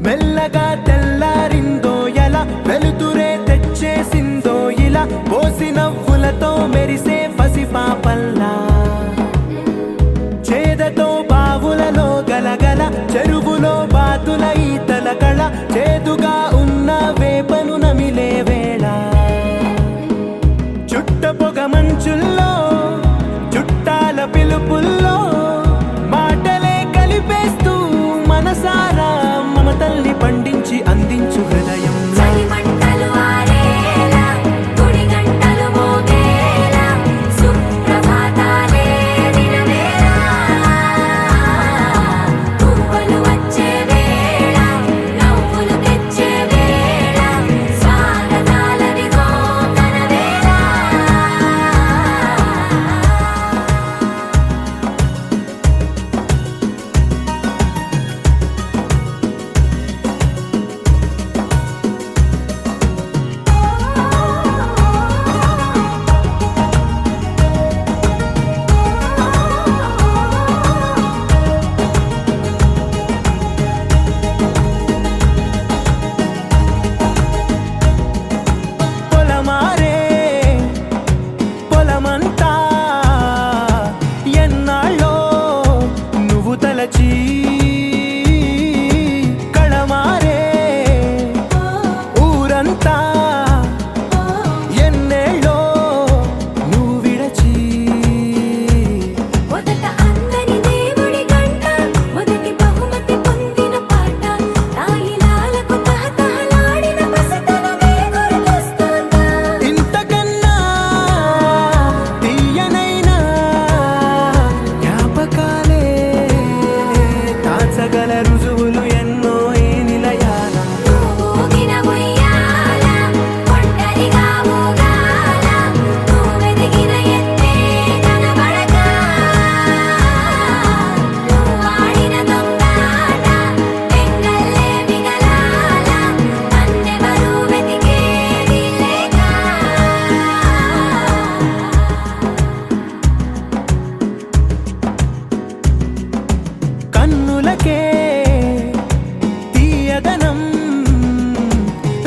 మెల్లగా తెల్లారిందో ఎలా వెలుతురే తెచ్చేసిందో ఇలా పోసి నవ్వులతో మెరిసే పసిపాపల్లా చేదతో బావులలో గలగల చెరువులో బాతుల ఈతల కళ చేదుగా ఉన్న వేపను నమిలే వేళ చుట్ట పొగ మంచుల్లో చుట్టాల పిలుపుల్లో మాటలే కలిపేస్తూ మనసారా మమతల్ని పండించి అందించు హృదయం కళమారే ఊరంతా ఎన్నేళ్ళో నువ్వు విడచి మొదట అందని దేవుడి గంట మొదటి బహుమతి పొందిన పాట తాయిలాలకు తహతహలాడిన పసితనమే గుర్తొస్తుందా ఇంతకన్నా తీయనైనా జ్ఞాపకాలే దాచగల రుజువులు ఎన్నో ఈ నిలయాల ఊగిన ఉయ్యాల ఒంటరిగా ఊగాల నువ్వెదిగిన ఎత్తే కనబడక నువ్వాడిన దొంగాట పెంగల్లే మిగలాల నన్నెవరూ వెతికేది లేక కన్నులకే తీయదనం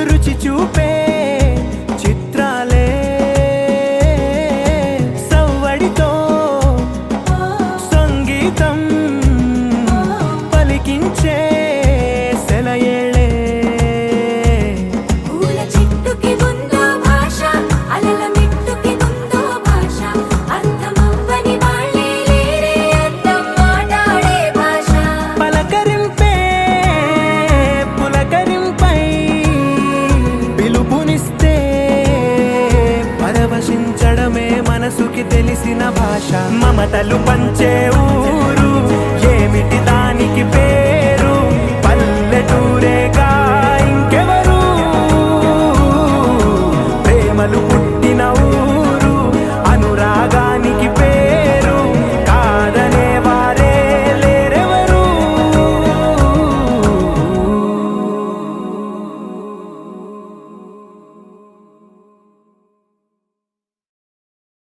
రుచి చూపే చిత్రాలే సవ్వడితో సంగీతం పలికించే సెలయేళే పూల చెట్టుకి ఉందో భాష అలల మిట్టుకి ఉందో భాష అర్థమవ్వని వాళ్ళే లేరే అర్థం మాట్లాడే భాష పలకరింపే పులకరింపై పిలుపునిస్తే పరవశించడమే మనసుకి తెలిసిన భాష మమతలు పంచే